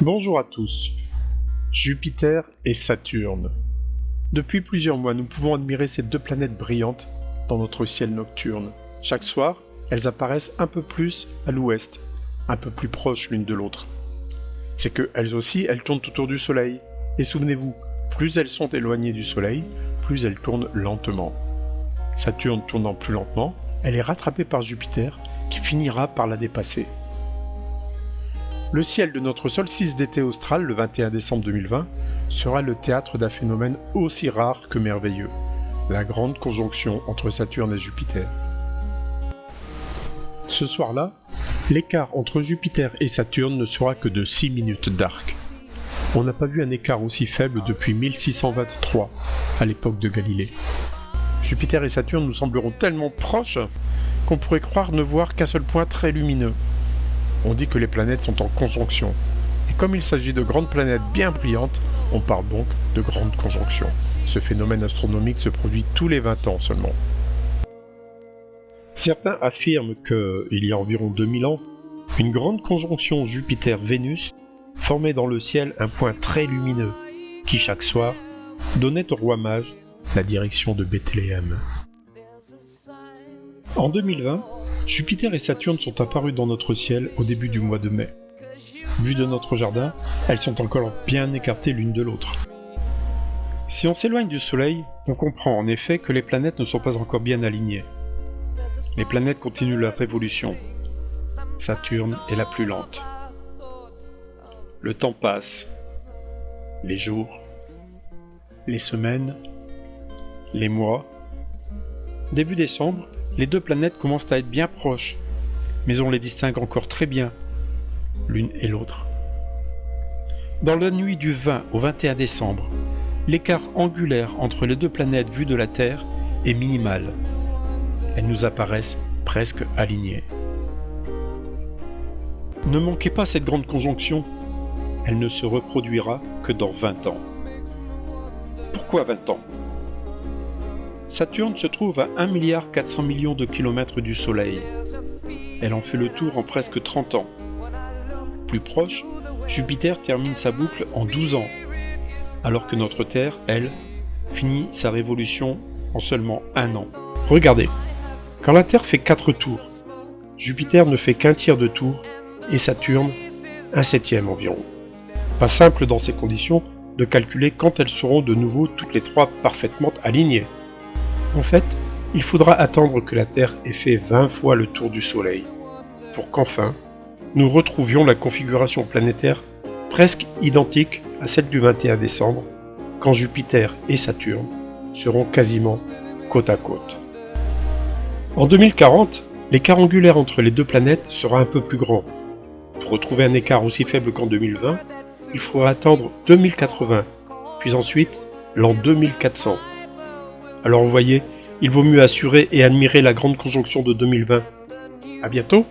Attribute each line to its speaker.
Speaker 1: Bonjour à tous. Jupiter et Saturne. Depuis plusieurs mois, nous pouvons admirer ces deux planètes brillantes dans notre ciel nocturne. Chaque soir, elles apparaissent un peu plus à l'ouest, un peu plus proches l'une de l'autre. C'est que elles aussi, elles tournent autour du Soleil. Et souvenez-vous, plus elles sont éloignées du Soleil, plus elles tournent lentement. Saturne tournant plus lentement, elle est rattrapée par Jupiter, qui finira par la dépasser. Le ciel de notre solstice d'été austral, le 21 décembre 2020, sera le théâtre d'un phénomène aussi rare que merveilleux, la grande conjonction entre Saturne et Jupiter. Ce soir-là, l'écart entre Jupiter et Saturne ne sera que de 6 minutes d'arc. On n'a pas vu un écart aussi faible depuis 1623, à l'époque de Galilée. Jupiter et Saturne nous sembleront tellement proches qu'on pourrait croire ne voir qu'un seul point très lumineux. On dit que les planètes sont en conjonction. Et comme il s'agit de grandes planètes bien brillantes, on parle donc de grande conjonction. Ce phénomène astronomique se produit tous les 20 ans seulement. Certains affirment que, il y a environ 2000 ans, une grande conjonction Jupiter-Vénus formait dans le ciel un point très lumineux, qui chaque soir donnait au roi mage la direction de Bethléem. En 2020, Jupiter et Saturne sont apparus dans notre ciel au début du mois de mai. Vues de notre jardin, elles sont encore bien écartées l'une de l'autre. Si on s'éloigne du Soleil, on comprend en effet que les planètes ne sont pas encore bien alignées. Les planètes continuent leur révolution. Saturne est la plus lente. Le temps passe. Les jours, les semaines, les mois. Début décembre, les deux planètes commencent à être bien proches, mais on les distingue encore très bien, l'une et l'autre. Dans la nuit du 20 au 21 décembre, l'écart angulaire entre les deux planètes vues de la Terre est minimal. Elles nous apparaissent presque alignées. Ne manquez pas cette grande conjonction, elle ne se reproduira que dans 20 ans. Pourquoi 20 ans ? Saturne se trouve à 1,4 milliard de kilomètres du Soleil. Elle en fait le tour en presque 30 ans. Plus proche, Jupiter termine sa boucle en 12 ans, alors que notre Terre, elle, finit sa révolution en seulement 1 an. Regardez, quand la Terre fait 4 tours, Jupiter ne fait qu'un tiers de tour et Saturne, 1/7 environ. Pas simple dans ces conditions de calculer quand elles seront de nouveau toutes les trois parfaitement alignées. En fait, il faudra attendre que la Terre ait fait 20 fois le tour du Soleil, pour qu'enfin, nous retrouvions la configuration planétaire presque identique à celle du 21 décembre, quand Jupiter et Saturne seront quasiment côte à côte. En 2040, l'écart angulaire entre les deux planètes sera un peu plus grand. Pour retrouver un écart aussi faible qu'en 2020, il faudra attendre 2080, puis ensuite l'an 2400. Alors vous voyez, il vaut mieux assurer et admirer la grande conjonction de 2020. À bientôt!